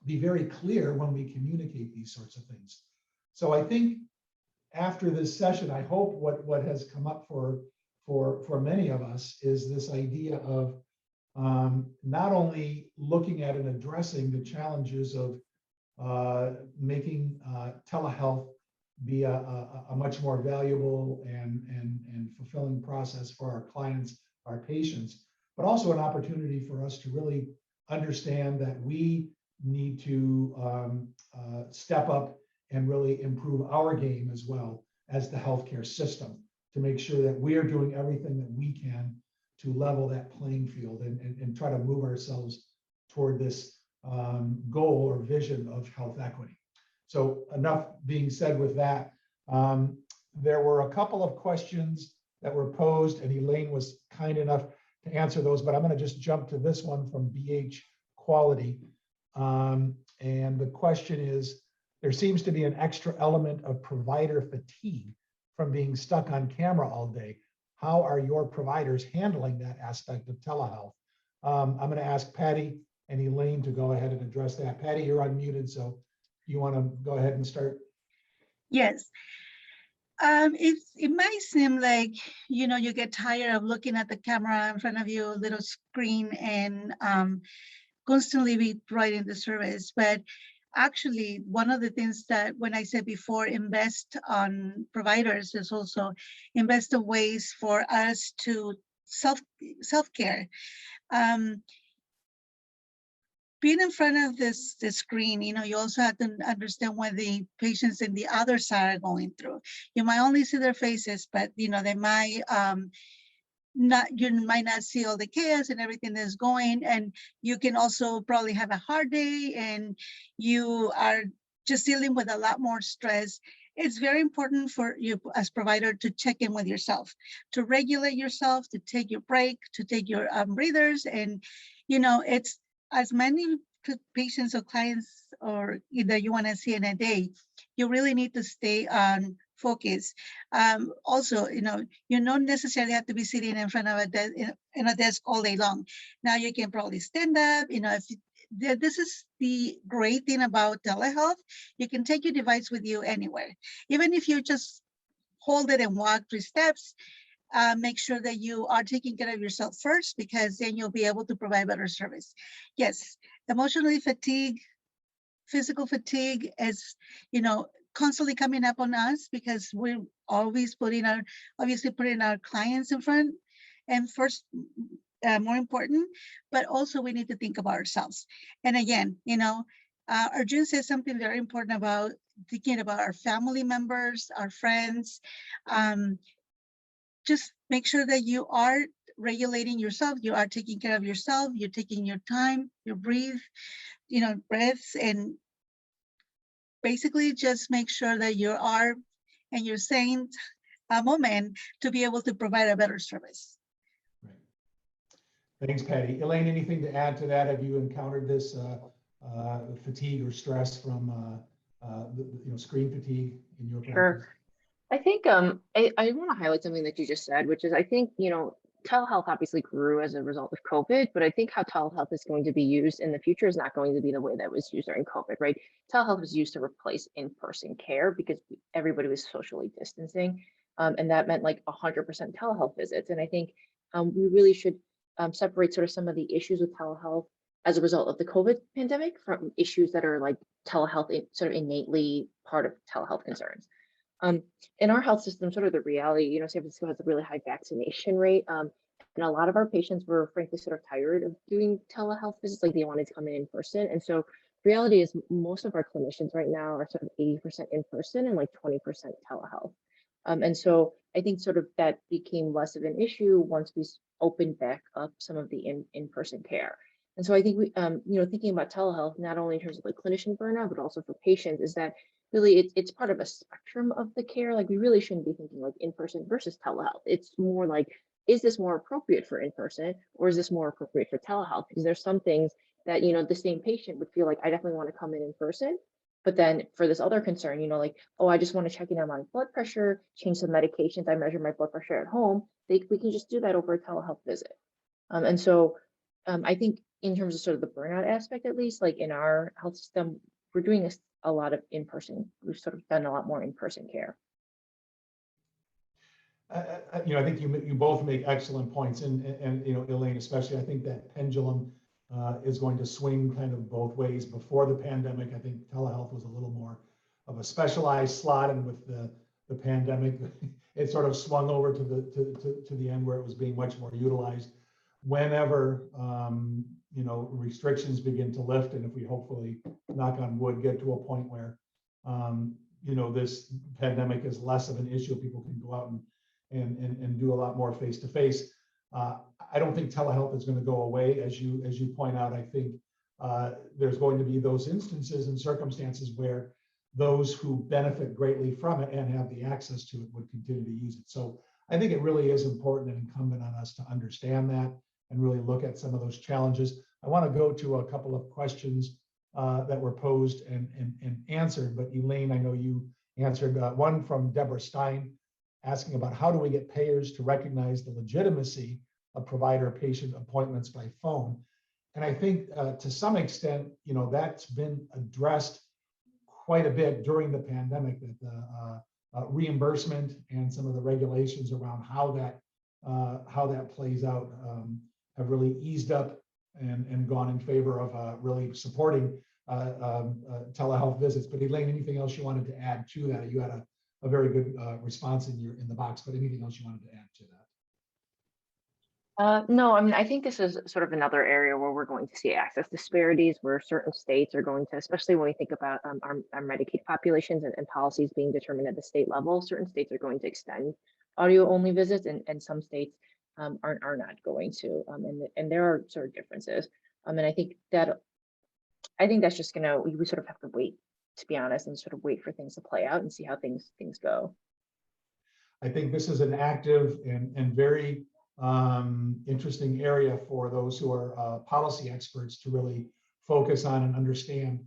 be very clear when we communicate these sorts of things. So I think after this session, I hope what has come up for many of us is this idea of not only looking at and addressing the challenges of making telehealth be a much more valuable and fulfilling process for our clients, our patients, but also an opportunity for us to really understand that we need to step up and really improve our game as well as the healthcare system to make sure that we are doing everything that we can to level that playing field and try to move ourselves toward this goal or vision of health equity. So enough being said with that. There were a couple of questions that were posed, and Elaine was kind enough to answer those, but I'm going to just jump to this one from BH Quality. And the question is, there seems to be an extra element of provider fatigue from being stuck on camera all day. How are your providers handling that aspect of telehealth? I'm going to ask Patty and Elaine to go ahead and address that. Patty, you're unmuted, so you want to go ahead and start? Yes. It might seem like, you get tired of looking at the camera in front of you, little screen, and constantly be providing the service. But actually, one of the things that when I said before, invest on providers is also invest in ways for us to self-care. Being in front of this screen, you also have to understand what the patients in the other side are going through. You might only see their faces, but they might you might not see all the chaos and everything that's going, and you can also probably have a hard day and you are just dealing with a lot more stress. It's very important for you as provider to check in with yourself, to regulate yourself, to take your break, to take your breathers. And it's as many patients or clients or either you want to see in a day, you really need to stay on focus. Also, you don't necessarily have to be sitting in front of a desk all day long. Now you can probably stand up. This is the great thing about telehealth. You can take your device with you anywhere, even if you just hold it and walk 3 steps. Make sure that you are taking care of yourself first, because then you'll be able to provide better service. Yes, emotionally fatigue, physical fatigue is, constantly coming up on us because we're always putting our clients in front. And first, more important, but also we need to think about ourselves. And again, Arjun says something very important about thinking about our family members, our friends. Just make sure that you are regulating yourself, you are taking care of yourself, you're taking your time, you breathe, breaths, and basically just make sure that you are and you're saying a moment to be able to provide a better service. Right. Thanks, Patty. Elaine, anything to add to that? Have you encountered this fatigue or stress from screen fatigue in your practice? Sure. I think I want to highlight something that you just said, which is I think, telehealth obviously grew as a result of COVID, but I think how telehealth is going to be used in the future is not going to be the way that it was used during COVID, right? Telehealth was used to replace in-person care because everybody was socially distancing. And that meant like 100% telehealth visits. And I think we really should separate sort of some of the issues with telehealth as a result of the COVID pandemic from issues that are like telehealth sort of innately part of telehealth concerns. In our health system, sort of the reality, San Francisco has a really high vaccination rate. And a lot of our patients were frankly sort of tired of doing telehealth visits, like they wanted to come in person. And so reality is most of our clinicians right now are sort of 80% in person and like 20% telehealth. And so I think sort of that became less of an issue once we opened back up some of the in-person care. And so I think we, thinking about telehealth, not only in terms of like clinician burnout, but also for patients, is that really it's part of a spectrum of the care. Like we really shouldn't be thinking like in-person versus telehealth. It's more like, is this more appropriate for in-person or is this more appropriate for telehealth? Because there's some things that, the same patient would feel like, I definitely want to come in person. But then for this other concern, like, oh, I just want to check in on my blood pressure, change some medications. I measure my blood pressure at home. We can just do that over a telehealth visit. And so I think in terms of sort of the burnout aspect, at least like in our health system, we're doing a lot of in-person. We've sort of done a lot more in-person care. I think you both make excellent points, and Elaine, especially, I think that pendulum is going to swing kind of both ways. Before the pandemic, I think telehealth was a little more of a specialized slot, and with the pandemic, it sort of swung over to the end where it was being much more utilized. Whenever restrictions begin to lift, and if we hopefully, knock on wood, get to a point where this pandemic is less of an issue, people can go out and do a lot more face-to-face. I don't think telehealth is going to go away, as you point out. I think there's going to be those instances and circumstances where those who benefit greatly from it and have the access to it would continue to use it. So I think it really is important and incumbent on us to understand that and really look at some of those challenges. I want to go to a couple of questions that were posed and answered, but Elaine, I know you answered one from Deborah Stein, asking about how do we get payers to recognize the legitimacy of provider-patient appointments by phone. And I think to some extent, that's been addressed quite a bit during the pandemic, that the reimbursement and some of the regulations around how that plays out have really eased up and gone in favor of really supporting telehealth visits. But Elaine, anything else you wanted to add to that? You had a very good response in the box, but anything else you wanted to add to that? No, I mean, I think this is sort of another area where we're going to see access disparities, where certain states are going to, especially when we think about our Medicaid populations and policies being determined at the state level, certain states are going to extend audio-only visits, and some states are not going to, and there are sort of differences. And I think that's just we sort of have to wait, to be honest, and sort of wait for things to play out and see how things go. I think this is an active and very interesting area for those who are policy experts to really focus on and understand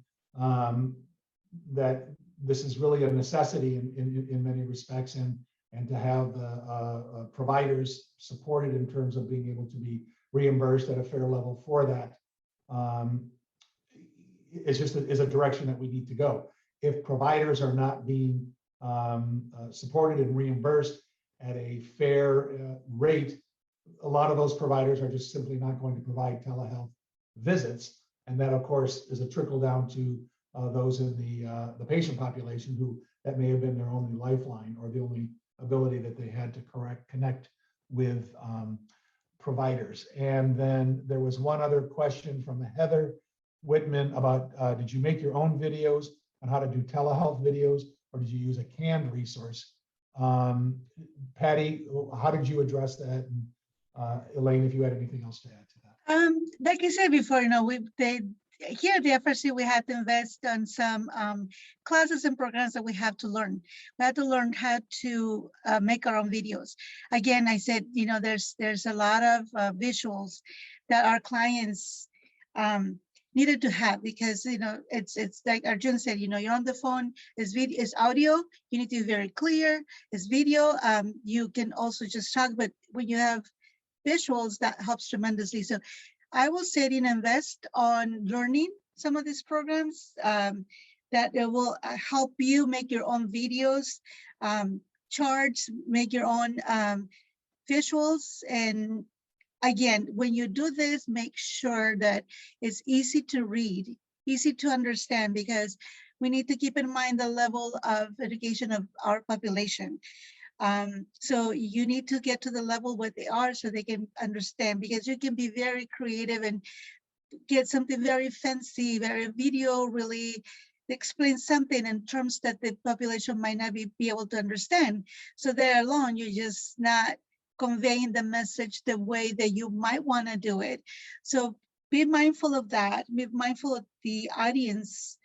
that this is really a necessity in many respects, and to have the providers supported in terms of being able to be reimbursed at a fair level for that. It's just is a direction that we need to go. If providers are not being supported and reimbursed at a fair rate, a lot of those providers are just simply not going to provide telehealth visits. And that, of course, is a trickle down to those in the patient population who that may have been their only lifeline or the only ability that they had to connect with providers. And then there was one other question from Heather Whitman about, did you make your own videos on how to do telehealth videos, or did you use a canned resource? Patty, how did you address that? And Elaine, if you had anything else to add to that. Like I said before, you know, here at the FRC, we had to invest on some classes and programs that we have to learn. We had to learn how to make our own videos. Again, I said, you know, there's a lot of visuals that our clients needed to have, because, you know, it's like Arjun said, you know, you're on the phone, it's video, it's audio, you need to be very clear, it's video, you can also just talk, but when you have visuals, that helps tremendously. So I will say, you know, invest on learning some of these programs that will help you make your own videos, charts, make your own visuals. And again, when you do this, make sure that it's easy to read, easy to understand, because we need to keep in mind the level of education of our population. So you need to get to the level where they are so they can understand, because you can be very creative and get something very fancy, very video, really explain something in terms that the population might not be able to understand. So there alone, you're just not conveying the message the way that you might want to do it. So be mindful of that, be mindful of the audience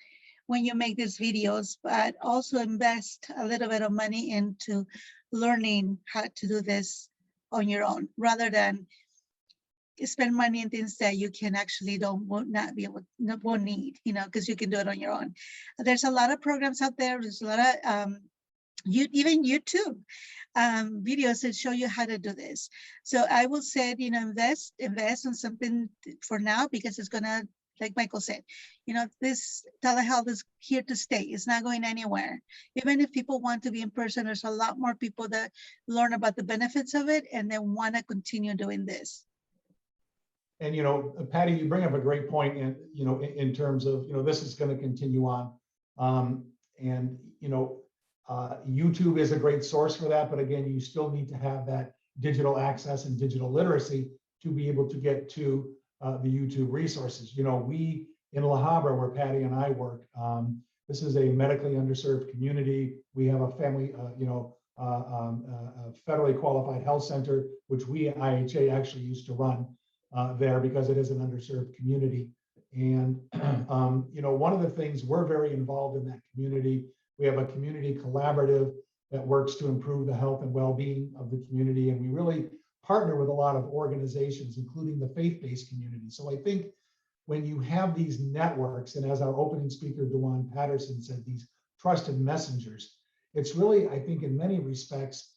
when you make these videos, but also invest a little bit of money into learning how to do this on your own, rather than spend money in things that you can actually won't need, you know, because you can do it on your own. There's a lot of programs out there. There's a lot of even YouTube videos that show you how to do this. So I will say, you know, invest in something for now, because it's gonna, like Michael said, you know, this telehealth is here to stay. It's not going anywhere. Even if people want to be in person, there's a lot more people that learn about the benefits of it and then want to continue doing this. And, you know, Patty, you bring up a great point in, you know, in terms of, you know, this is going to continue on. And, you know, YouTube is a great source for that. But again, you still need to have that digital access and digital literacy to be able to get to the YouTube resources. You know, we in La Habra, where Patty and I work, this is a medically underserved community. We have a family, you know, a federally qualified health center, which we at IHA actually used to run there, because it is an underserved community. And, you know, one of the things, we're very involved in that community. We have a community collaborative that works to improve the health and well-being of the community. And we really partner with a lot of organizations, including the faith-based community. So I think when you have these networks, and as our opening speaker, Dewan Patterson said, these trusted messengers, it's really, I think in many respects,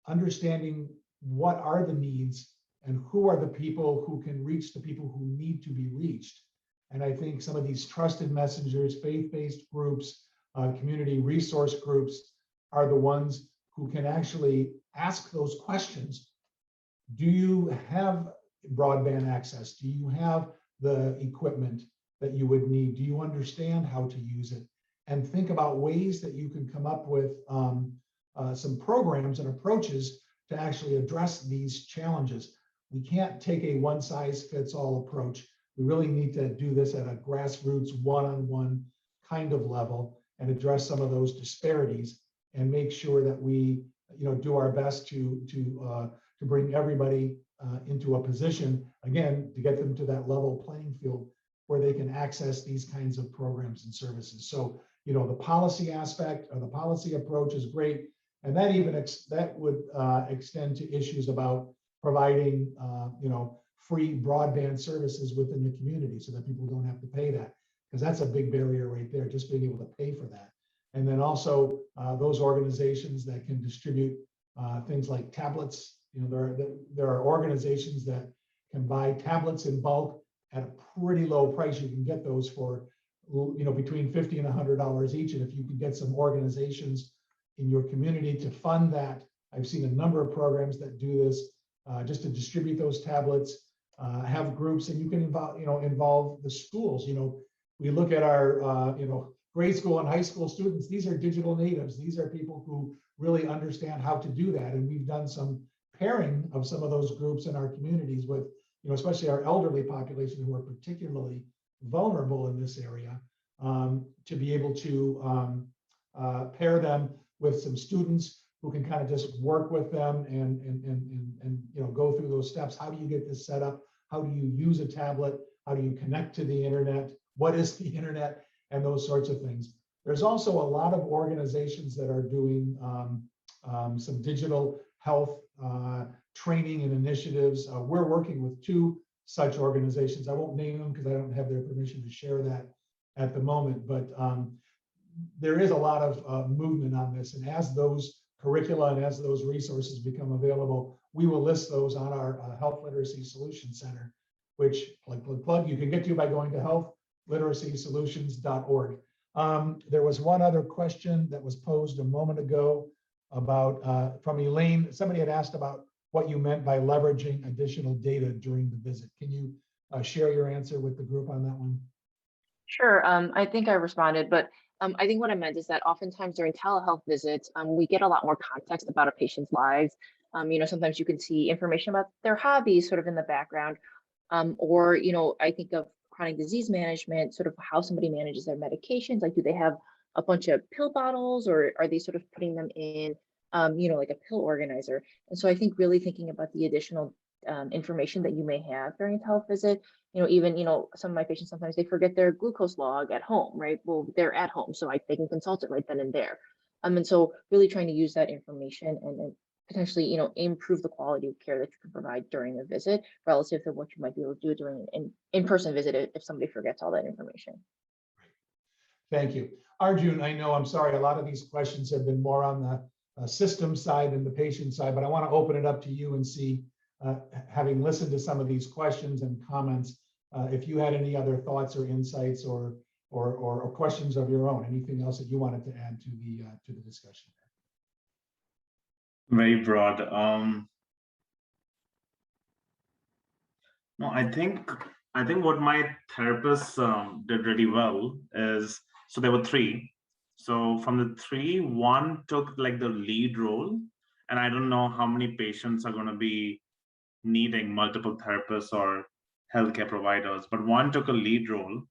understanding what are the needs and who are the people who can reach the people who need to be reached. And I think some of these trusted messengers, faith-based groups, community resource groups are the ones who can actually ask those questions. Do you have broadband access? Do you have the equipment that you would need? Do you understand how to use it? And think about ways that you can come up with some programs and approaches to actually address these challenges. We can't take a one-size-fits-all approach. We really need to do this at a grassroots, one-on-one kind of level and address some of those disparities and make sure that we, you know, do our best to bring everybody into a position, again, to get them to that level playing field where they can access these kinds of programs and services. So, you know, the policy aspect or the policy approach is great. And that even that would extend to issues about providing, you know, free broadband services within the community so that people don't have to pay that, because that's a big barrier right there, just being able to pay for that. And then also those organizations that can distribute things like tablets. You know, there are organizations that can buy tablets in bulk at a pretty low price. You can get those for, you know, between $50 and $100 each. And if you can get some organizations in your community to fund that, I've seen a number of programs that do this, just to distribute those tablets, have groups, and you can involve the schools. You know, we look at our, you know, grade school and high school students. These are digital natives. These are people who really understand how to do that. And we've done some pairing of some of those groups in our communities with, especially our elderly population who are particularly vulnerable in this area, to be able to pair them with some students who can kind of just work with them and go through those steps. How do you get this set up? How do you use a tablet? How do you connect to the internet? What is the internet? And those sorts of things. There's also a lot of organizations that are doing some digital health training and initiatives. We're working with 2 such organizations. I won't name them because I don't have their permission to share that at the moment, but there is a lot of movement on this. And as those curricula and as those resources become available, we will list those on our Health Literacy Solutions Center, which plug you can get to by going to healthliteracysolutions.org. There was one other question that was posed a moment ago about from Elaine. Somebody had asked about what you meant by leveraging additional data during the visit. Can you share your answer with the group on that one? Sure. I think I responded, but I think what I meant is that oftentimes during telehealth visits, we get a lot more context about a patient's lives. Sometimes you can see information about their hobbies sort of in the background, or, I think of chronic disease management, sort of how somebody manages their medications. Like, do they have a bunch of pill bottles, or are they sort of putting them in, like a pill organizer? And so I think really thinking about the additional information that you may have during a telehealth visit, even, some of my patients, sometimes they forget their glucose log at home, right? Well, they're at home, so they can consult it right then and there. And so really trying to use that information and potentially, improve the quality of care that you can provide during a visit relative to what you might be able to do during an in-person visit if somebody forgets all that information. Thank you. Arjun, I'm sorry, a lot of these questions have been more on the system side than the patient side, but I want to open it up to you and see, having listened to some of these questions and comments, if you had any other thoughts or insights or questions of your own, anything else that you wanted to add to the discussion. Very broad. No, I think what my therapist did really well is, so there were 3. So from the 3, 1 took like the lead role, and I don't know how many patients are going to be needing multiple therapists or healthcare providers, but 1 took a lead role,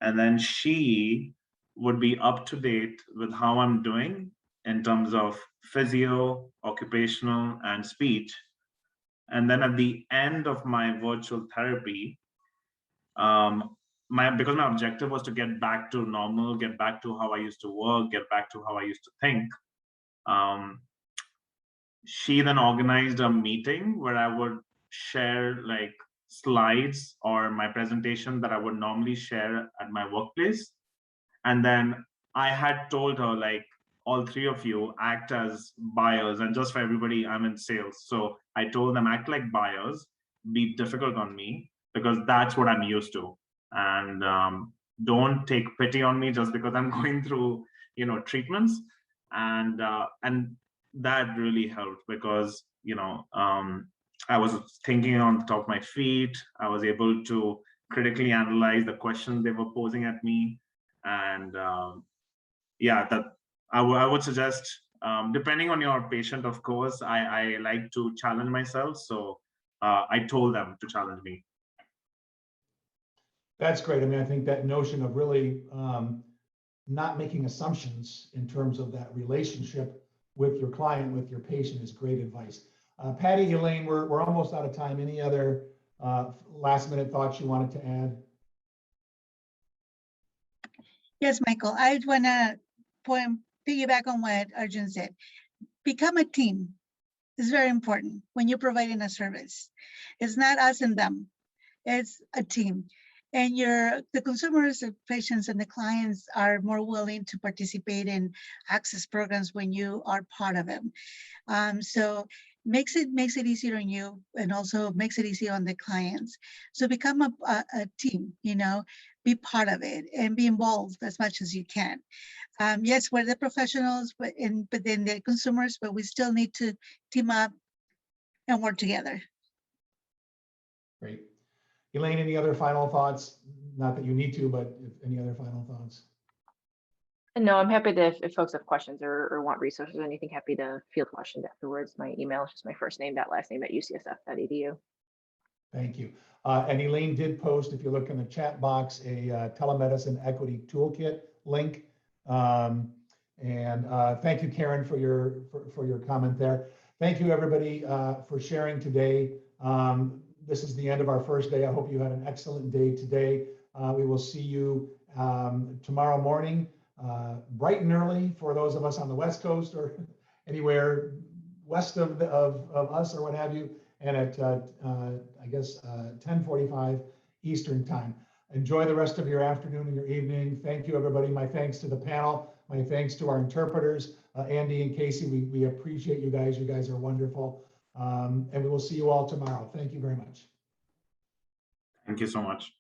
and then she would be up to date with how I'm doing in terms of physio, occupational, and speech. And then at the end of my virtual therapy, because my objective was to get back to normal, get back to how I used to work, get back to how I used to think, she then organized a meeting where I would share like slides or my presentation that I would normally share at my workplace. And then I had told her, like, all 3 of you act as buyers, and just for everybody, I'm in sales. So I told them, act like buyers, be difficult on me, because that's what I'm used to. And don't take pity on me just because I'm going through, treatments. And that really helped because, I was thinking on the top of my feet. I was able to critically analyze the questions they were posing at me. And yeah, that I would suggest, depending on your patient, of course, I like to challenge myself. So I told them to challenge me. That's great. I mean, I think that notion of really not making assumptions in terms of that relationship with your client, with your patient, is great advice. Patty, Elaine, we're almost out of time. Any other last minute thoughts you wanted to add? Yes, Michael, I want to piggyback on what Arjun said. Become a team. It's very important when you're providing a service. It's not us and them. It's a team. And the consumers, the patients, and the clients are more willing to participate in access programs when you are part of them. So makes it easier on you, and also makes it easier on the clients. So become a team, be part of it and be involved as much as you can. Yes, we're the professionals, but then the consumers, but we still need to team up and work together. Great. Elaine, any other final thoughts? Not that you need to, but if any other final thoughts? And no, I'm happy to, if folks have questions or want resources or anything, happy to field questions afterwards. My email is just my first name, last name @ucsf.edu. Thank you. And Elaine did post, if you look in the chat box, a telemedicine equity toolkit link. Thank you, Karen, for your comment there. Thank you, everybody, for sharing today. This is the end of our first day. I hope you had an excellent day today. We will see you tomorrow morning, bright and early for those of us on the West Coast or anywhere west of us or what have you, and at I guess 10:45 Eastern time. Enjoy the rest of your afternoon and your evening. Thank you, everybody. My thanks to the panel. My thanks to our interpreters, Andy and Casey. We appreciate you guys. You guys are wonderful. And we will see you all tomorrow. Thank you very much. Thank you so much.